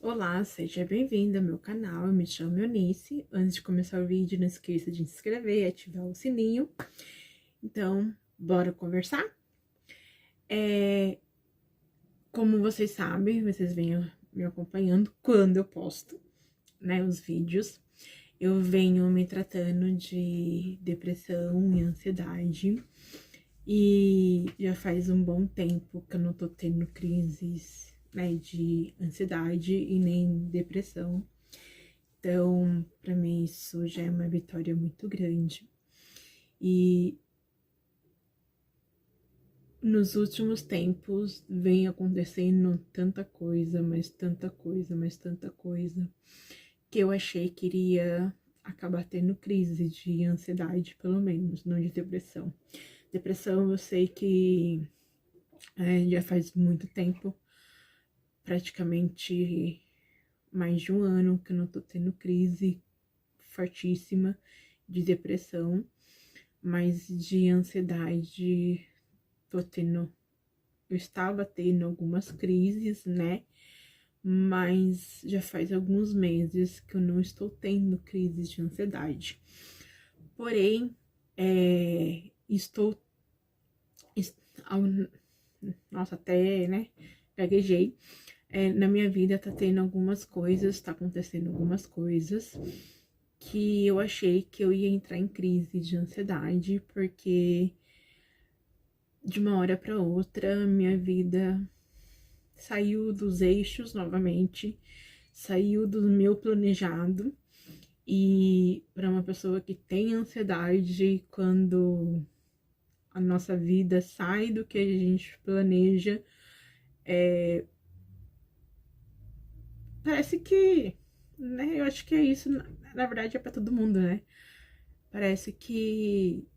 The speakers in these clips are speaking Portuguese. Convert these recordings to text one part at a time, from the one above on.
Olá, seja bem-vinda ao meu canal, eu me chamo Eunice. Antes de começar o vídeo, não esqueça de se inscrever e ativar o sininho. Então, bora conversar? Como vocês sabem, vocês vêm me acompanhando quando eu posto, né, os vídeos. Eu venho me tratando de depressão e ansiedade. E já faz um bom tempo que eu não tô tendo crises, né, de ansiedade e nem depressão. Então, para mim, isso já é uma vitória muito grande. E nos últimos tempos vem acontecendo tanta coisa, mas tanta coisa, mas tanta coisa, que eu achei que iria acabar tendo crise de ansiedade, pelo menos, não de depressão. Depressão eu sei que já faz muito tempo, praticamente mais de um ano que eu não tô tendo crise fortíssima de depressão. Mas de ansiedade, tô tendo, eu estava tendo algumas crises, né? Mas já faz alguns meses que eu não estou tendo crises de ansiedade. Porém, estou, nossa, até, né? Gaguejei. Na minha vida tá tendo algumas coisas, tá acontecendo algumas coisas que eu achei que eu ia entrar em crise de ansiedade, porque de uma hora para outra, minha vida saiu dos eixos novamente, saiu do meu planejado. E para uma pessoa que tem ansiedade, quando a nossa vida sai do que a gente planeja, parece que, né? Eu acho que é isso, na verdade é para todo mundo, né? Parece que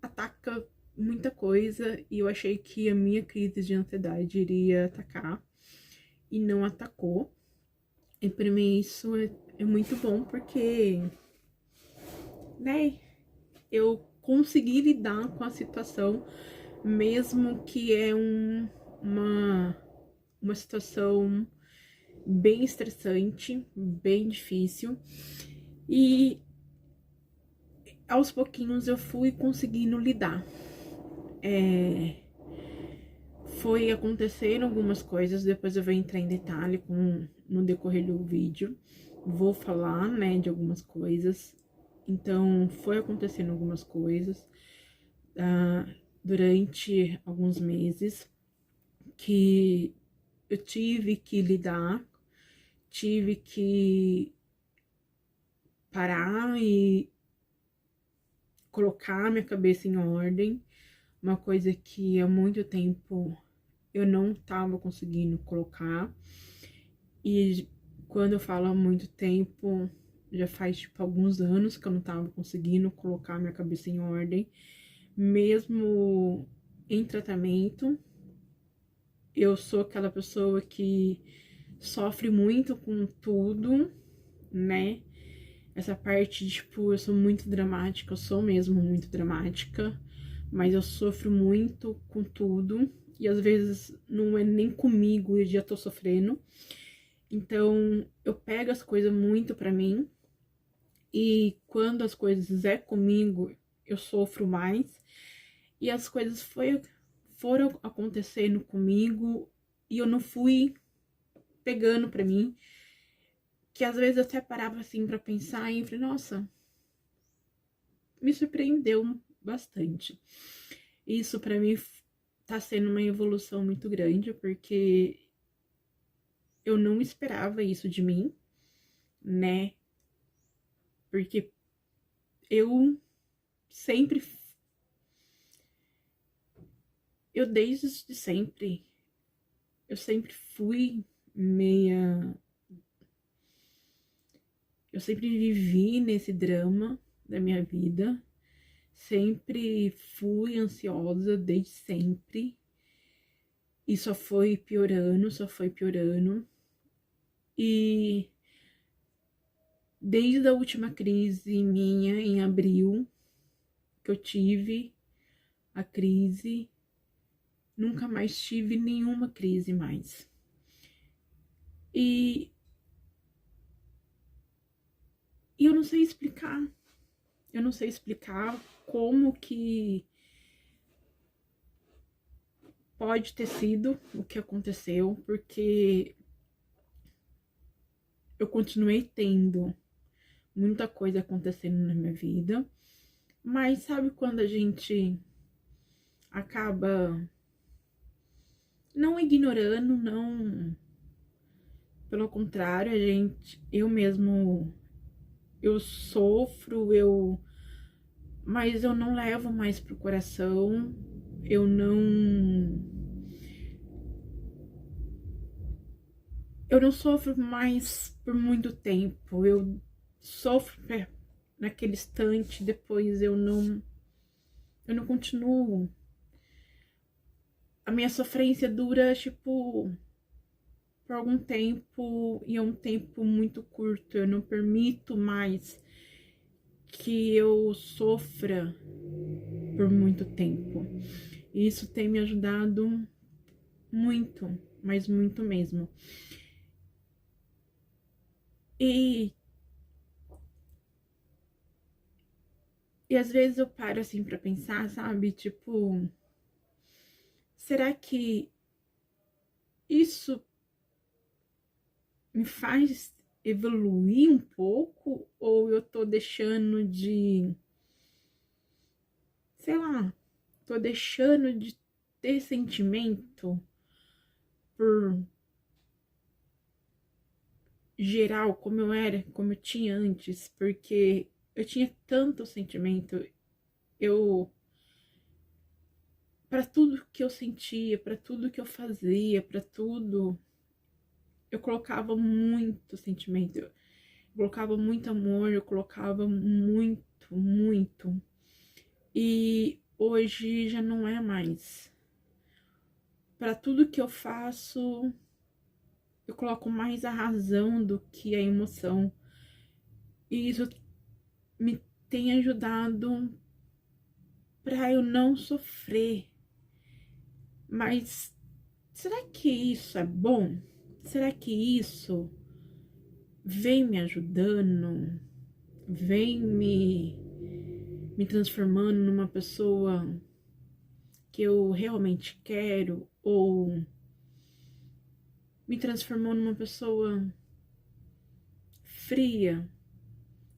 ataca muita coisa e eu achei que a minha crise de ansiedade iria atacar e não atacou. E pra mim isso é muito bom porque, né, eu consegui lidar com a situação, mesmo que é uma situação bem estressante, bem difícil. E aos pouquinhos eu fui conseguindo lidar. Foi acontecendo algumas coisas, depois eu vou entrar em detalhe no decorrer do vídeo. Vou falar, né, de algumas coisas. Então, foi acontecendo algumas coisas durante alguns meses que eu tive que lidar, tive que parar e colocar minha cabeça em ordem, uma coisa que há muito tempo eu não estava conseguindo colocar. E quando eu falo há muito tempo, já faz tipo alguns anos que eu não estava conseguindo colocar minha cabeça em ordem, mesmo em tratamento. Eu sou aquela pessoa que sofre muito com tudo, né? Essa parte, tipo, eu sou muito dramática, eu sou mesmo muito dramática, mas eu sofro muito com tudo, e às vezes não é nem comigo, eu já tô sofrendo. Então, eu pego as coisas muito pra mim, e quando as coisas é comigo, eu sofro mais, e as coisas foram acontecendo comigo, e eu não fui pegando pra mim, que às vezes eu até parava assim pra pensar e falei, nossa, me surpreendeu bastante. Isso pra mim tá sendo uma evolução muito grande, porque eu não esperava isso de mim, né? Porque eu sempre, eu desde sempre, eu sempre fui meia, eu sempre vivi nesse drama da minha vida, sempre fui ansiosa desde sempre, e só foi piorando, só foi piorando. E desde a última crise minha, em abril, que eu tive a crise, nunca mais tive nenhuma crise mais. E, e eu não sei explicar. Eu não sei explicar como que pode ter sido o que aconteceu, porque eu continuei tendo muita coisa acontecendo na minha vida, mas sabe quando a gente acaba não ignorando, não, pelo contrário, eu mesmo, eu sofro, mas eu não levo mais pro coração, eu não sofro mais por muito tempo, eu sofro naquele instante, depois eu não continuo. A minha sofrência dura, tipo, por algum tempo, e é um tempo muito curto. Eu não permito mais que eu sofra por muito tempo. E isso tem me ajudado muito, mas muito mesmo. E, e às vezes eu paro assim pra pensar, sabe? Tipo, será que isso me faz evoluir um pouco? Ou eu tô deixando de, sei lá, tô deixando de ter sentimento por geral, como eu era, como eu tinha antes, porque eu tinha tanto sentimento, eu, para tudo que eu sentia, para tudo que eu fazia, para tudo, eu colocava muito sentimento, eu colocava muito amor, eu colocava muito, muito. E hoje já não é mais. Para tudo que eu faço, eu coloco mais a razão do que a emoção. E isso me tem ajudado para eu não sofrer. Mas será que isso é bom? Será que isso vem me ajudando? Vem me transformando numa pessoa que eu realmente quero? Ou me transformou numa pessoa fria?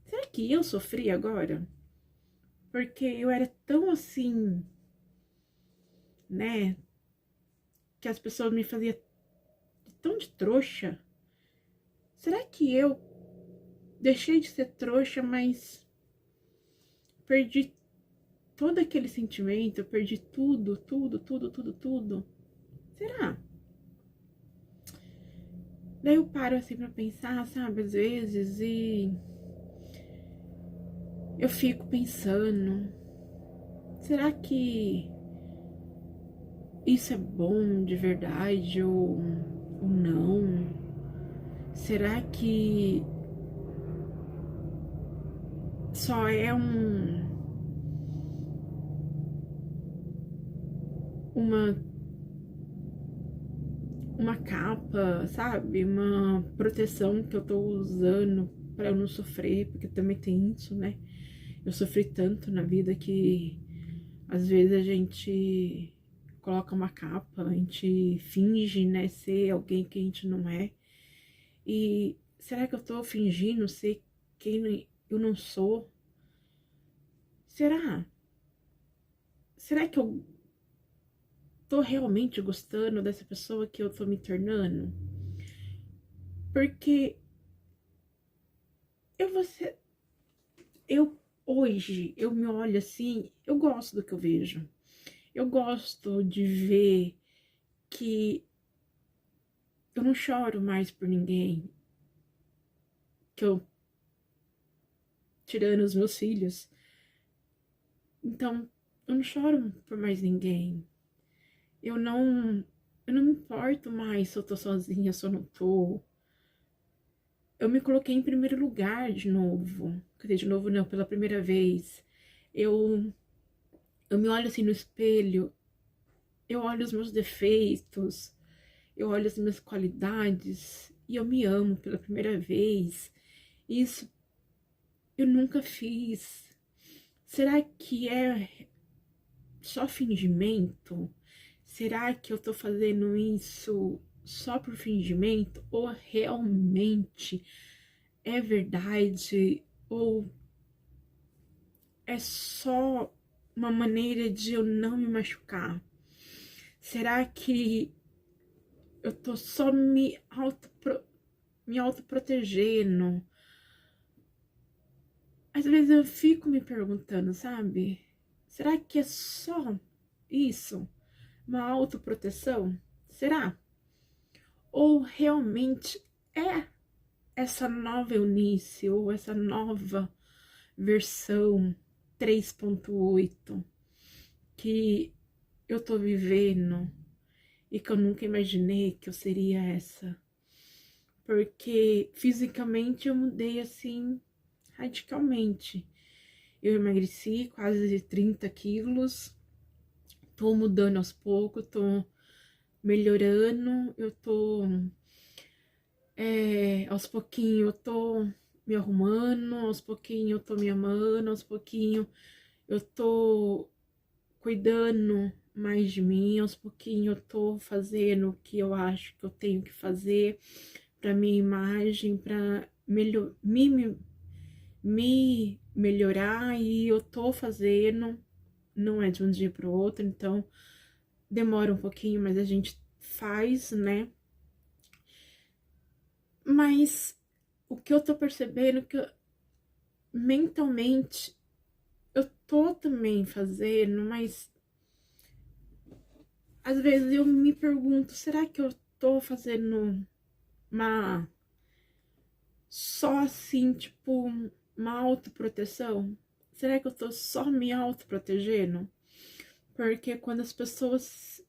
Será que eu sou fria agora? Porque eu era tão assim, né? Que as pessoas me faziam tão de trouxa. Será que eu deixei de ser trouxa, mas perdi todo aquele sentimento, eu perdi tudo, tudo, tudo, tudo, tudo? Será? Daí eu paro assim pra pensar, sabe, às vezes, e eu fico pensando, será que isso é bom de verdade ou não? Será que só é uma uma capa, sabe? Uma proteção que eu tô usando pra eu não sofrer, porque também tem isso, né? Eu sofri tanto na vida que às vezes a gente coloca uma capa, a gente finge, né, ser alguém que a gente não é. E será que eu tô fingindo ser quem eu não sou? Será? Será que eu tô realmente gostando dessa pessoa que eu tô me tornando? Porque eu vou ser, eu hoje eu me olho assim, eu gosto do que eu vejo. Eu gosto de ver que eu não choro mais por ninguém, que eu tirando os meus filhos. Então, eu não choro por mais ninguém. Eu não eu não me importo mais se eu tô sozinha, se eu não tô. Eu me coloquei em primeiro lugar de novo. Quer dizer, de novo não, pela primeira vez. Eu eu me olho assim no espelho, eu olho os meus defeitos, eu olho as minhas qualidades e eu me amo pela primeira vez. Isso eu nunca fiz. Será que é só fingimento? Será que eu tô fazendo isso só por fingimento? Ou realmente é verdade? Ou é só uma maneira de eu não me machucar? Será que eu tô só me autoprotegendo? Às vezes eu fico me perguntando, sabe? Será que é só isso? Uma autoproteção? Será? Ou realmente é essa nova Eunice, ou essa nova versão 3.8 que eu tô vivendo e que eu nunca imaginei que eu seria essa? Porque fisicamente eu mudei assim radicalmente. Eu emagreci quase 30 quilos, tô mudando aos poucos, tô melhorando, eu tô aos pouquinhos eu tô me arrumando, aos pouquinhos eu tô me amando, aos pouquinhos eu tô cuidando mais de mim, aos pouquinhos eu tô fazendo o que eu acho que eu tenho que fazer pra minha imagem, pra me melhorar, e eu tô fazendo, não é de um dia pro outro, então demora um pouquinho, mas a gente faz, né? Mas o que eu tô percebendo é que mentalmente eu tô também fazendo, mas às vezes eu me pergunto, será que eu tô fazendo uma só assim, tipo, uma autoproteção? Será que eu tô só me autoprotegendo? Porque quando as pessoas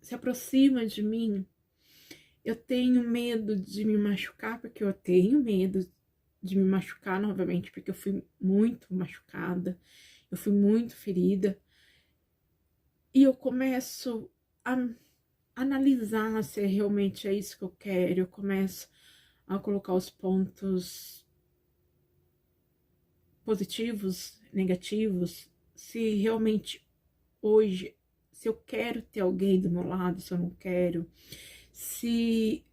se aproximam de mim, eu tenho medo de me machucar, porque eu tenho medo de me machucar novamente, porque eu fui muito machucada, eu fui muito ferida. E eu começo a analisar se realmente é isso que eu quero, eu começo a colocar os pontos positivos, negativos, se realmente hoje, se eu quero ter alguém do meu lado, se eu não quero, se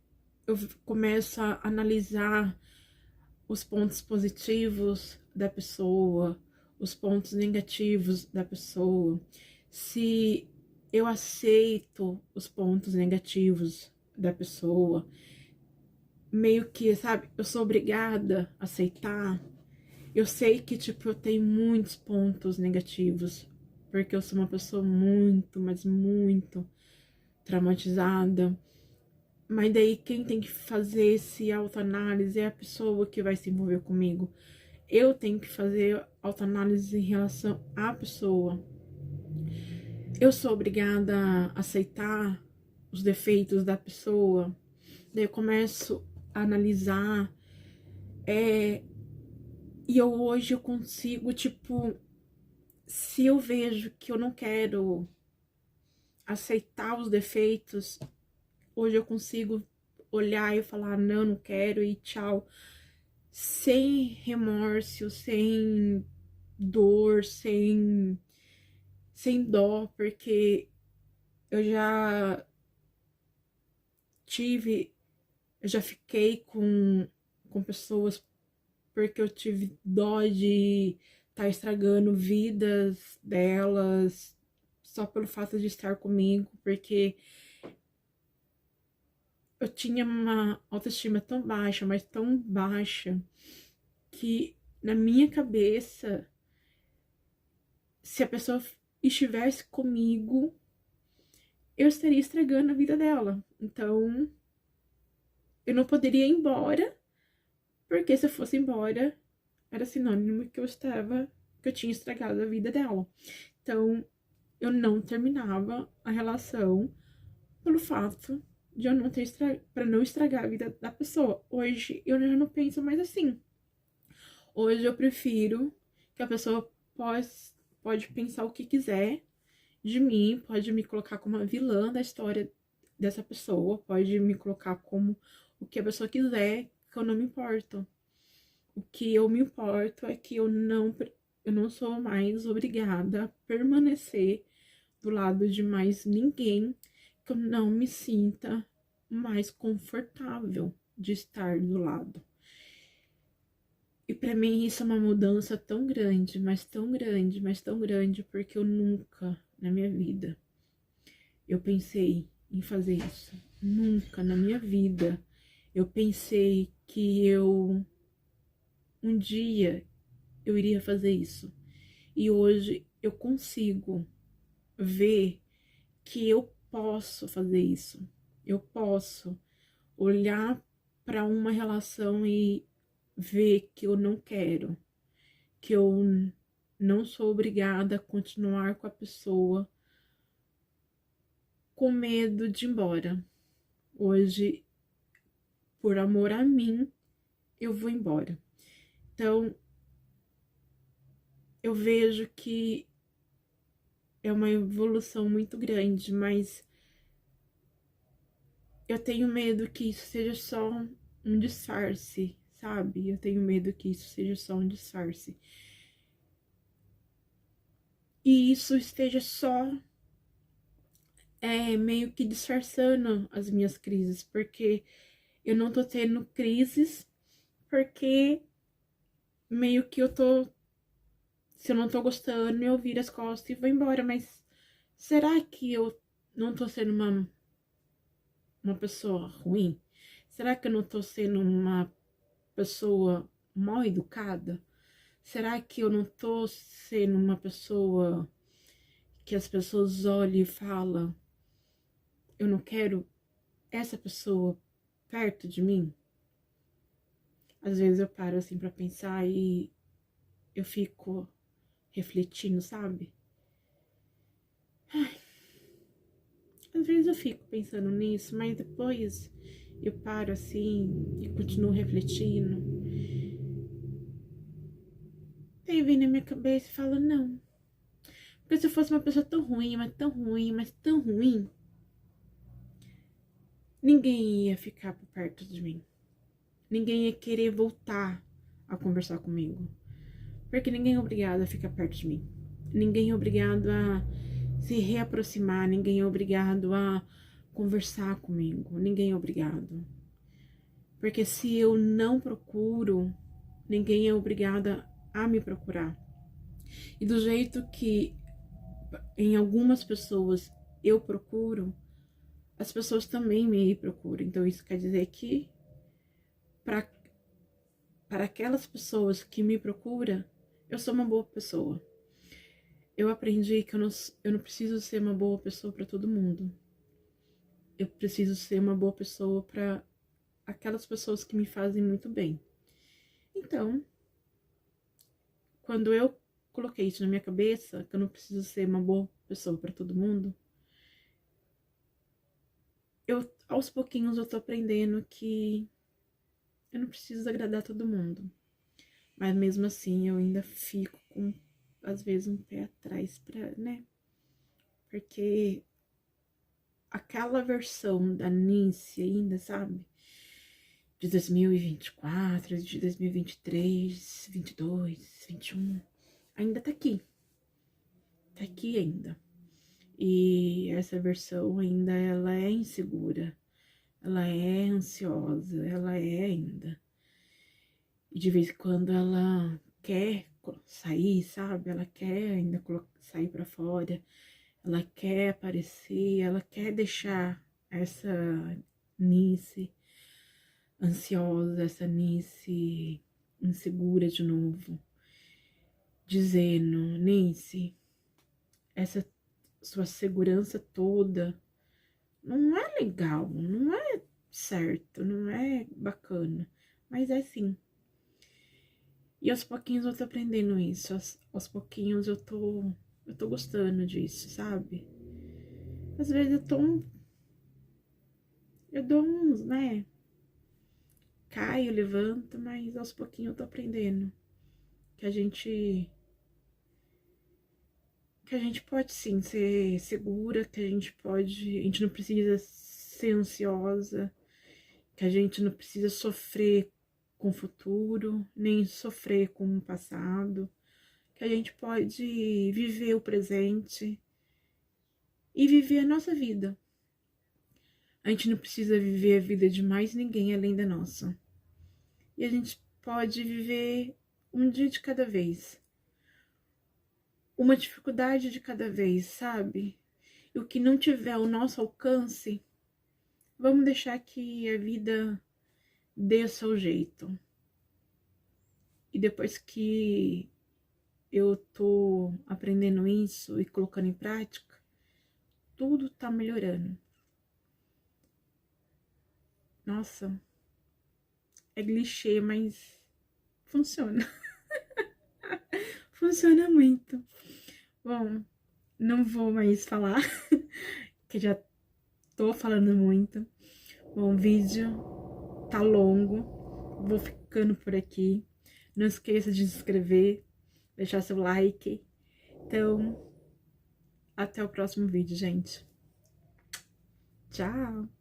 eu começo a analisar os pontos positivos da pessoa, os pontos negativos da pessoa, se eu aceito os pontos negativos da pessoa, meio que, sabe, eu sou obrigada a aceitar. Eu sei que, tipo, eu tenho muitos pontos negativos, porque eu sou uma pessoa muito, mas muito traumatizada. Mas daí quem tem que fazer esse autoanálise é a pessoa que vai se envolver comigo. Eu tenho que fazer autoanálise em relação à pessoa. Eu sou obrigada a aceitar os defeitos da pessoa. Daí eu começo a analisar. E hoje eu consigo, tipo, se eu vejo que eu não quero aceitar os defeitos, hoje eu consigo olhar e falar, não, não quero e tchau. Sem remorso, sem dor, sem dó, porque eu tive, eu já fiquei com pessoas porque eu tive dó de estar estragando vidas delas só pelo fato de estar comigo, porque eu tinha uma autoestima tão baixa, mas tão baixa, que na minha cabeça, se a pessoa estivesse comigo, eu estaria estragando a vida dela. Então, eu não poderia ir embora, porque se eu fosse embora, era sinônimo que eu tinha estragado a vida dela. Então, eu não terminava a relação pelo fato de eu não ter para não estragar a vida da pessoa. Hoje eu já não penso mais assim. Hoje eu prefiro que a pessoa pode pensar o que quiser de mim, pode me colocar como a vilã da história dessa pessoa, pode me colocar como o que a pessoa quiser, que eu não me importo. O que eu me importo é que eu não sou mais obrigada a permanecer do lado de mais ninguém, que eu não me sinta mais confortável de estar do lado. E pra mim isso é uma mudança tão grande, mas tão grande, mas tão grande, porque eu nunca na minha vida eu pensei em fazer isso. Nunca na minha vida eu pensei que um dia eu iria fazer isso. E hoje eu consigo ver que eu posso fazer isso. Eu posso olhar para uma relação e ver que eu não quero, que eu não sou obrigada a continuar com a pessoa com medo de ir embora. Hoje, por amor a mim, eu vou embora. Então, eu vejo que é uma evolução muito grande, mas eu tenho medo que isso seja só um disfarce, sabe? Eu tenho medo que isso seja só um disfarce. E isso esteja só meio que disfarçando as minhas crises, porque eu não tô tendo crises, porque meio que eu tô, se eu não tô gostando, eu viro as costas e vou embora, mas será que eu não tô sendo uma pessoa ruim? Será que eu não tô sendo uma pessoa mal educada? Será que eu não tô sendo uma pessoa que as pessoas olham e falam, eu não quero essa pessoa perto de mim? Às vezes eu paro assim pra pensar e eu fico refletindo, sabe? Às vezes eu fico pensando nisso, mas depois eu paro assim e continuo refletindo. Aí vem na minha cabeça e falo, não. Porque se eu fosse uma pessoa tão ruim, mas tão ruim, mas tão ruim, ninguém ia ficar por perto de mim. Ninguém ia querer voltar a conversar comigo. Porque ninguém é obrigado a ficar perto de mim. Ninguém é obrigado a se reaproximar. Ninguém é obrigado a conversar comigo. Ninguém é obrigado. Porque se eu não procuro, ninguém é obrigado a me procurar. E do jeito que em algumas pessoas eu procuro, as pessoas também me procuram. Então isso quer dizer que para aquelas pessoas que me procuram, eu sou uma boa pessoa. Eu aprendi que eu não preciso ser uma boa pessoa para todo mundo. Eu preciso ser uma boa pessoa para aquelas pessoas que me fazem muito bem. Então, quando eu coloquei isso na minha cabeça, que eu não preciso ser uma boa pessoa para todo mundo, aos pouquinhos eu tô aprendendo que eu não preciso agradar todo mundo. Mas mesmo assim, eu ainda fico com, às vezes, um pé atrás né? Porque aquela versão da Nancy ainda, sabe? De 2024, de 2023, 22, 21, ainda tá aqui. Tá aqui ainda. E essa versão ainda, ela é insegura. Ela é ansiosa, ela é ainda. E de vez em quando ela quer sair, sabe? Ela quer ainda sair pra fora. Ela quer aparecer, ela quer deixar essa Nice ansiosa, essa Nice insegura de novo. Dizendo, Nice, essa sua segurança toda não é legal, não é certo, não é bacana. Mas é sim. E aos pouquinhos eu tô aprendendo isso. Aos pouquinhos eu tô gostando disso, sabe? Às vezes eu dou uns, né? Caio, levanto, mas aos pouquinhos eu tô aprendendo. Que a gente pode sim ser segura, que a gente não precisa ser ansiosa, que a gente não precisa sofrer com o futuro, nem sofrer com o passado, que a gente pode viver o presente e viver a nossa vida. A gente não precisa viver a vida de mais ninguém além da nossa. E a gente pode viver um dia de cada vez. Uma dificuldade de cada vez, sabe? E o que não tiver ao nosso alcance, vamos deixar que a vida dê o seu jeito. E depois que eu tô aprendendo isso e colocando em prática, tudo tá melhorando. Nossa, é clichê, mas funciona. Funciona muito. Bom, não vou mais falar, que já tô falando muito. Bom, o vídeo tá longo, vou ficando por aqui. Não esqueça de se inscrever, deixar seu like. Então, até o próximo vídeo, gente. Tchau!